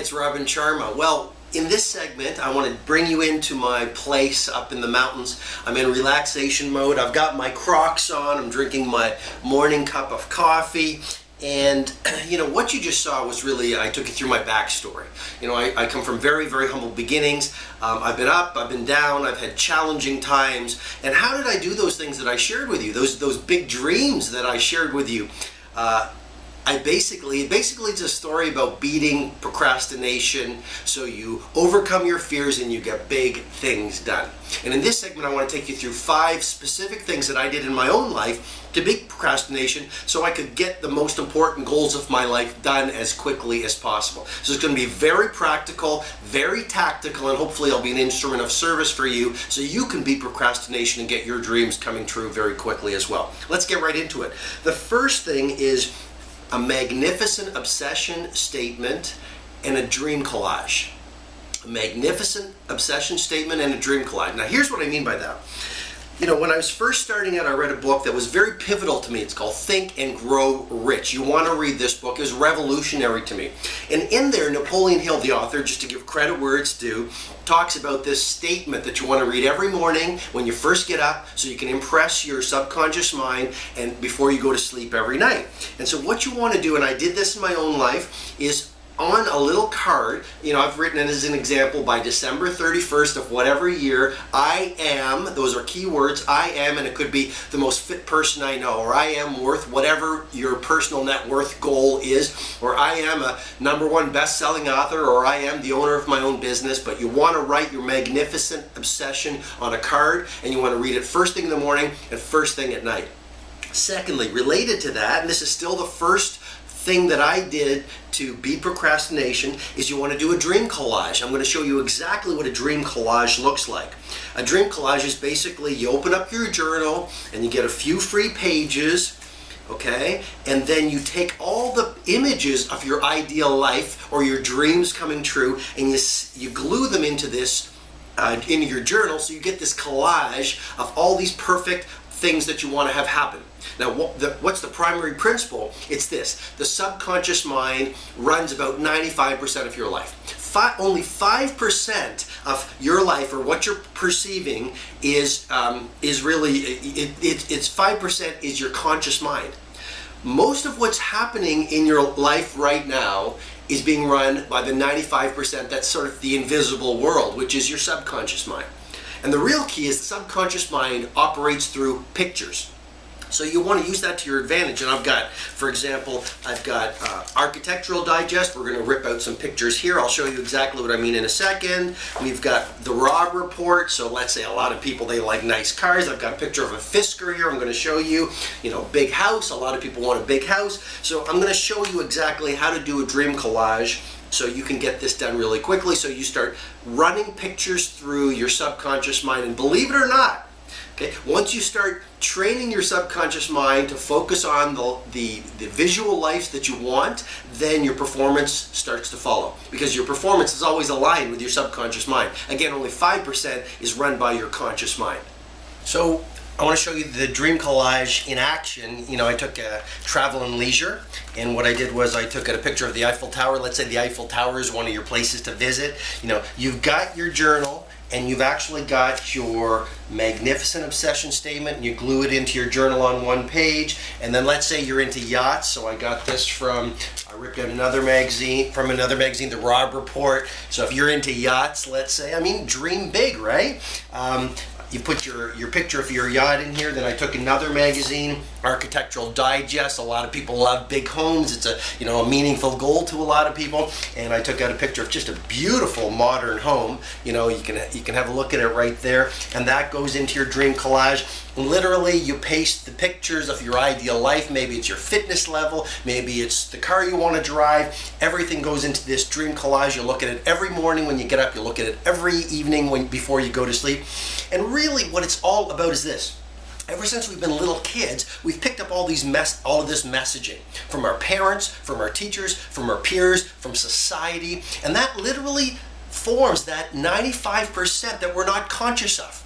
it's Robin Sharma. Well, in this segment, I want to bring you into my place up in the mountains. I'm in relaxation mode. I've got my Crocs on. I'm drinking my morning cup of coffee. And, what you just saw was really, I took you through my backstory. I come from very, very humble beginnings. I've been up, I've been down, I've had challenging times. And how did I do those things that I shared with you? Those big dreams that I shared with you? Basically it's a story about beating procrastination so you overcome your fears and you get big things done. And in this segment, I want to take you through 5 specific things that I did in my own life to beat procrastination so I could get the most important goals of my life done as quickly as possible. So it's going to be very practical, very tactical, and hopefully I'll be an instrument of service for you so you can beat procrastination and get your dreams coming true very quickly as well. Let's get right into it. The first thing is a magnificent obsession statement and a dream collage. A magnificent obsession statement and a dream collage. Now here's what I mean by that. When I was first starting out, I read a book that was very pivotal to me. It's called Think and Grow Rich. You want to read this book. It was revolutionary to me. And in there, Napoleon Hill, the author, just to give credit where it's due, talks about this statement that you want to read every morning when you first get up so you can impress your subconscious mind and before you go to sleep every night. And so what you want to do, and I did this in my own life, is on a little card, I've written it as an example, by December 31st of whatever year, I am, those are key words, I am, and it could be the most fit person I know, or I am worth whatever your personal net worth goal is, or I am a #1 best-selling author, or I am the owner of my own business. But you want to write your magnificent obsession on a card, and you want to read it first thing in the morning and first thing at night. Secondly, related to that, and this is still the first thing that I did to beat procrastination, is you want to do a dream collage. I'm going to show you exactly what a dream collage looks like. A dream collage is basically you open up your journal and you get a few free pages, okay, and then you take all the images of your ideal life or your dreams coming true and you glue them into this into your journal, so you get this collage of all these perfect things that you want to have happen. Now, what's the primary principle? It's this: the subconscious mind runs about 95% of your life. Only 5% of your life, or what you're perceiving, is really it's 5% is your conscious mind. Most of what's happening in your life right now is being run by the 95%. That's sort of the invisible world, which is your subconscious mind. And the real key is the subconscious mind operates through pictures. So you want to use that to your advantage. And I've got, for example, Architectural Digest. We're going to rip out some pictures here. I'll show you exactly what I mean in a second. We've got the Rob Report. So let's say a lot of people, they like nice cars. I've got a picture of a Fisker here. I'm going to show you, big house. A lot of people want a big house. So I'm going to show you exactly how to do a dream collage so you can get this done really quickly. So you start running pictures through your subconscious mind. And believe it or not, okay, once you start training your subconscious mind to focus on the visual life that you want, then your performance starts to follow, because your performance is always aligned with your subconscious mind. Again, only 5% is run by your conscious mind. So I want to show you the dream collage in action. I took a travel and leisure, and what I did was I took a picture of the Eiffel Tower. Let's say the Eiffel Tower is one of your places to visit. You've got your journal, and you've actually got your magnificent obsession statement, and you glue it into your journal on one page. And then let's say you're into yachts. So I got this I ripped out another magazine, the Rob Report. So if you're into yachts, let's say, dream big, right? You put your picture of your yacht in here. Then I took another magazine, Architectural Digest. A lot of people love big homes. It's a meaningful goal to a lot of people. And I took out a picture of just a beautiful modern home. You can have a look at it right there. And that goes into your dream collage. And literally, you paste the pictures of your ideal life. Maybe it's your fitness level. Maybe it's the car you want to drive. Everything goes into this dream collage. You look at it every morning when you get up. You look at it every evening before you go to sleep. And really, what it's all about is this: ever since we've been little kids, we've picked up all of this messaging from our parents, from our teachers, from our peers, from society, and that literally forms that 95% that we're not conscious of.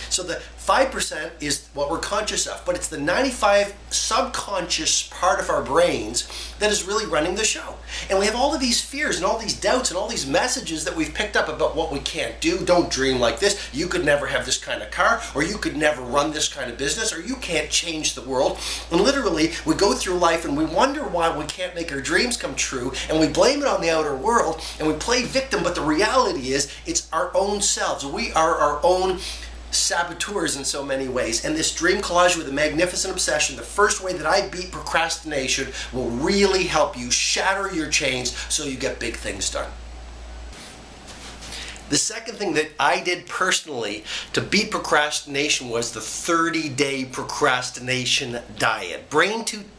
So the 5% is what we're conscious of, but it's the 95 subconscious part of our brains that is really running the show. And we have all of these fears and all these doubts and all these messages that we've picked up about what we can't do. Don't dream like this. You could never have this kind of car, or you could never run this kind of business, or you can't change the world. And literally, we go through life and we wonder why we can't make our dreams come true, and we blame it on the outer world, and we play victim, but the reality is it's our own selves. We are our own saboteurs in so many ways. And this dream collage with a magnificent obsession, the first way that I beat procrastination, will really help you shatter your chains so you get big things done. The second thing that I did personally to beat procrastination was the 30-day procrastination diet.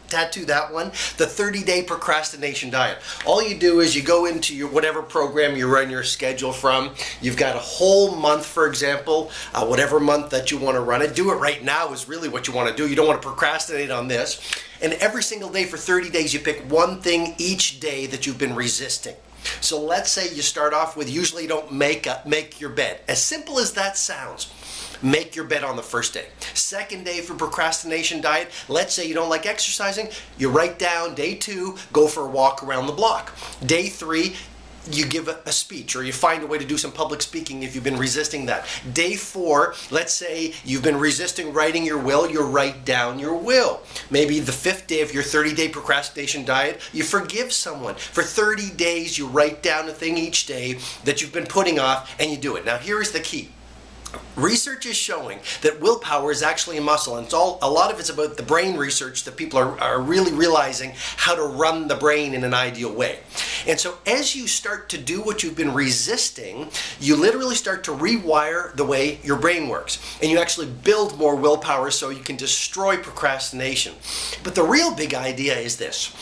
Tattoo that one, the 30-day procrastination diet. All you do is you go into your whatever program you run your schedule from. You've got a whole month, for example, whatever month that you want to run it. Do it right now is really what you want to do. You don't want to procrastinate on this. And every single day for 30 days, you pick one thing each day that you've been resisting. So let's say you start off with, usually you don't make your bed. As simple as that sounds. Make your bed on the first day. Second day for procrastination diet, let's say you don't like exercising, you write down day 2, go for a walk around the block. Day 3, you give a speech, or you find a way to do some public speaking if you've been resisting that. Day 4, let's say you've been resisting writing your will, you write down your will. Maybe the 5th day of your 30-day procrastination diet, you forgive someone. For 30 days, you write down a thing each day that you've been putting off, and you do it. Now, here is the key. Research is showing that willpower is actually a muscle, and a lot of it's about the brain research that people are really realizing how to run the brain in an ideal way. And so as you start to do what you've been resisting, you literally start to rewire the way your brain works, and you actually build more willpower so you can destroy procrastination. But the real big idea is this.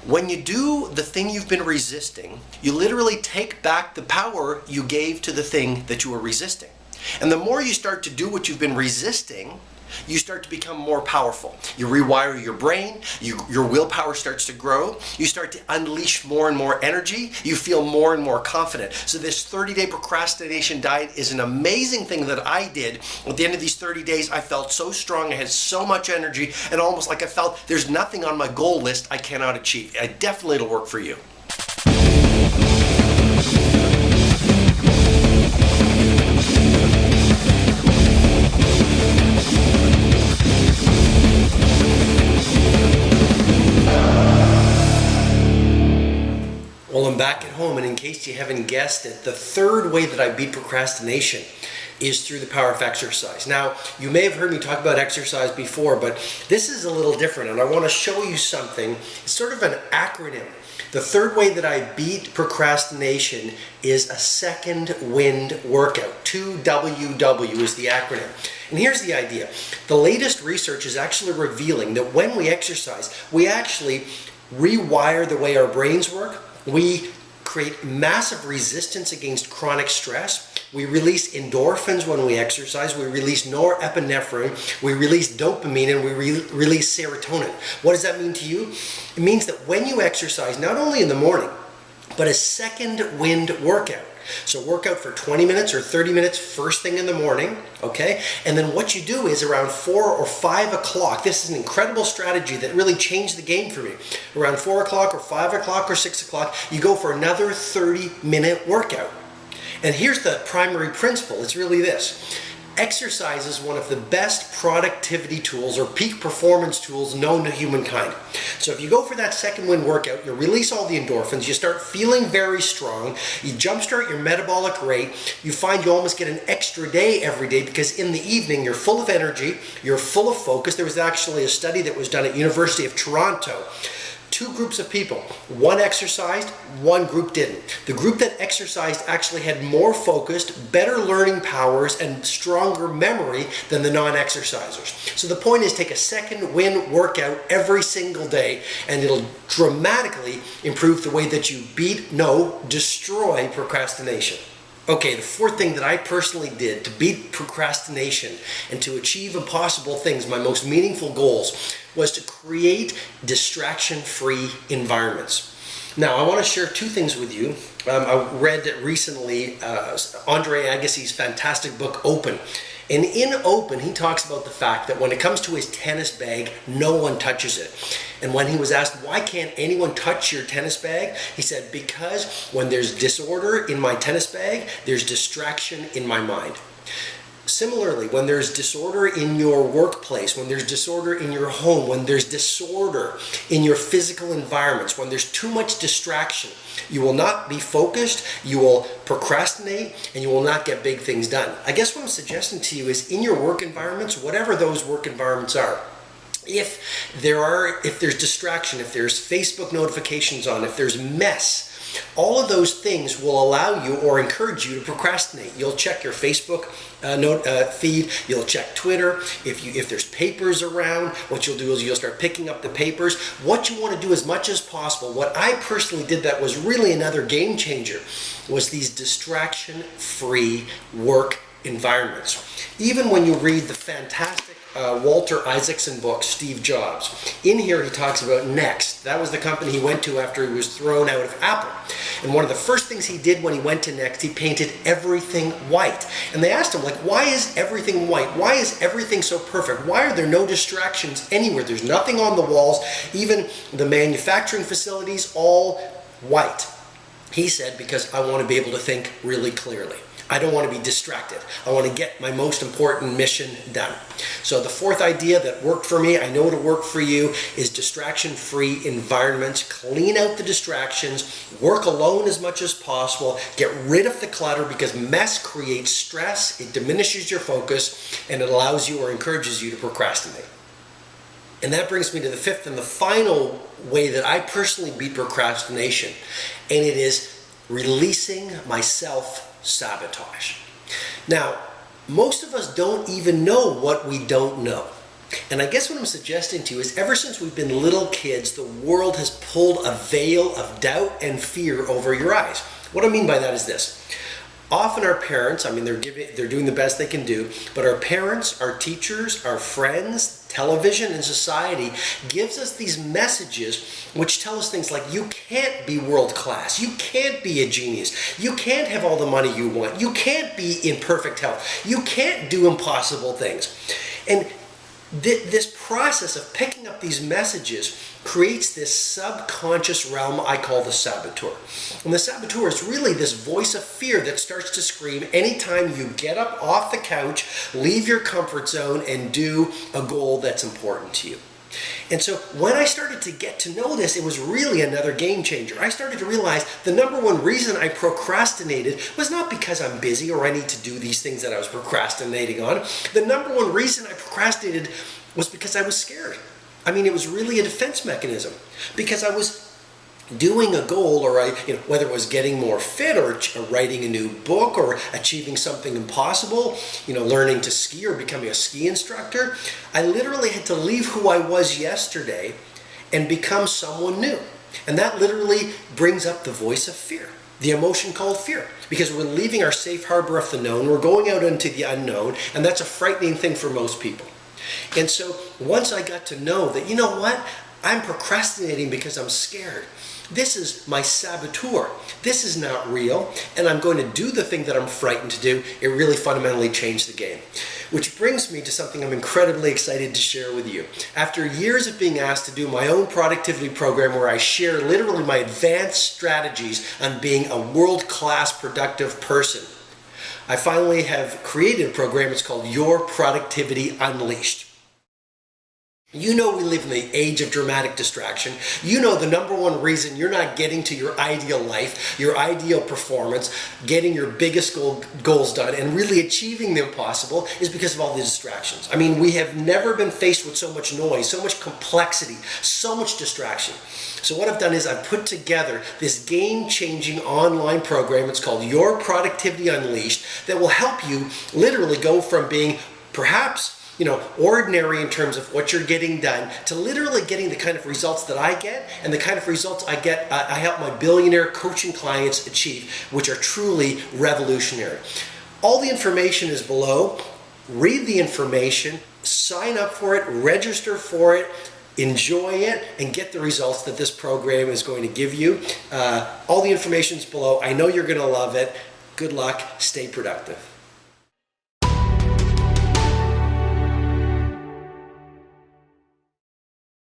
When you do the thing you've been resisting, you literally take back the power you gave to the thing that you were resisting. And the more you start to do what you've been resisting, you start to become more powerful. You rewire your brain, your willpower starts to grow, you start to unleash more and more energy, you feel more and more confident. So this 30-day procrastination diet is an amazing thing that I did. At the end of these 30 days, I felt so strong, I had so much energy, and almost like I felt there's nothing on my goal list I cannot achieve. Definitely it'll work for you. Well, I'm back at home, and in case you haven't guessed it, the third way that I beat procrastination is through the power of exercise. Now, you may have heard me talk about exercise before, but this is a little different, and I want to show you something. It's sort of an acronym. The third way that I beat procrastination is a second wind workout. 2WW is the acronym. And here's the idea. The latest research is actually revealing that when we exercise, we actually rewire the way our brains work. We create massive resistance against chronic stress. We release endorphins when we exercise. We release norepinephrine. We release dopamine, and we release serotonin. What does that mean to you? It means that when you exercise, not only in the morning, but a second wind workout. So work out for 20 minutes or 30 minutes first thing in the morning, okay? And then what you do is around 4 or 5 o'clock, this is an incredible strategy that really changed the game for me. Around 4 o'clock or 5 o'clock or 6 o'clock, you go for another 30-minute workout. And here's the primary principle. It's really this. Exercise is one of the best productivity tools or peak performance tools known to humankind. So if you go for that second wind workout, you release all the endorphins, you start feeling very strong, you jumpstart your metabolic rate, you find you almost get an extra day every day because in the evening you're full of energy, you're full of focus. There was actually a study that was done at University of Toronto. 2 groups of people. One exercised, one group didn't. The group that exercised actually had more focused, better learning powers, and stronger memory than the non-exercisers. So the point is, take a second wind workout every single day, and it'll dramatically improve the way that you destroy procrastination. Okay, the fourth thing that I personally did to beat procrastination and to achieve impossible things, my most meaningful goals, was to create distraction-free environments. Now, I want to share 2 things with you. I read recently Andre Agassi's fantastic book, Open. And in Open, he talks about the fact that when it comes to his tennis bag, no one touches it. And when he was asked, why can't anyone touch your tennis bag? He said, because when there's disorder in my tennis bag, there's distraction in my mind. Similarly, when there's disorder in your workplace, when there's disorder in your home, when there's disorder in your physical environments, when there's too much distraction, you will not be focused, you will procrastinate, and you will not get big things done. I guess what I'm suggesting to you is in your work environments, whatever those work environments are, if there's distraction, if there's Facebook notifications on, if there's mess, all of those things will allow you or encourage you to procrastinate. You'll check your Facebook feed, you'll check Twitter. If there's papers around, what you'll do is you'll start picking up the papers. What you want to do as much as possible, what I personally did that was really another game changer, was these distraction-free work environments. Even when you read the fantastic Walter Isaacson book, Steve Jobs, in here he talks about Next. That was the company he went to after he was thrown out of Apple. And one of the first things he did when he went to Next, he painted everything white. And they asked him, like, why is everything white? Why is everything so perfect? Why are there no distractions anywhere? There's nothing on the walls, even the manufacturing facilities, all white. He said, because I want to be able to think really clearly. I don't want to be distracted. I want to get my most important mission done. So the fourth idea that worked for me, I know it'll work for you, is distraction-free environments. Clean out the distractions, work alone as much as possible, get rid of the clutter, because mess creates stress, it diminishes your focus, and it allows you or encourages you to procrastinate. And that brings me to the fifth and the final way that I personally beat procrastination, and it is releasing my self-sabotage. Now, most of us don't even know what we don't know. And I guess what I'm suggesting to you is ever since we've been little kids, the world has pulled a veil of doubt and fear over your eyes. What I mean by that is this. Often our parents, I mean, they're doing the best they can do, but our parents, our teachers, our friends, television, and society gives us these messages which tell us things like, you can't be world class, you can't be a genius, you can't have all the money you want, you can't be in perfect health, you can't do impossible things. And this process of picking up these messages creates this subconscious realm I call the saboteur. And the saboteur is really this voice of fear that starts to scream anytime you get up off the couch, leave your comfort zone, and do a goal that's important to you. And so when I started to get to know this, it was really another game changer. I started to realize the number one reason I procrastinated was not because I'm busy or I need to do these things that I was procrastinating on. The number one reason I procrastinated was because I was scared. I mean, it was really a defense mechanism, because I was doing a goal, or whether it was getting more fit or writing a new book or achieving something impossible, learning to ski or becoming a ski instructor. I literally had to leave who I was yesterday and become someone new. And that literally brings up the voice of fear, the emotion called fear, because we're leaving our safe harbor of the known, we're going out into the unknown, and that's a frightening thing for most people. And so once I got to know that, you know what, I'm procrastinating because I'm scared. This is my saboteur. This is not real, and I'm going to do the thing that I'm frightened to do. It really fundamentally changed the game. Which brings me to something I'm incredibly excited to share with you. After years of being asked to do my own productivity program where I share literally my advanced strategies on being a world-class productive person, I finally have created a program. It's called Your Productivity Unleashed. You know we live in the age of dramatic distraction. You know the number one reason you're not getting to your ideal life, your ideal performance, getting your biggest goals done, and really achieving the impossible is because of all the distractions. I mean, we have never been faced with so much noise, so much complexity, so much distraction. So what I've done is I've put together this game-changing online program. It's called Your Productivity Unleashed, that will help you literally go from being perhaps ordinary in terms of what you're getting done, to literally getting the kind of results that I get and the kind of results I help my billionaire coaching clients achieve, which are truly revolutionary. All the information is below. Read the information, sign up for it, register for it, enjoy it and get the results that this program is going to give you. All the information is below. I know you're going to love it. Good luck. Stay productive.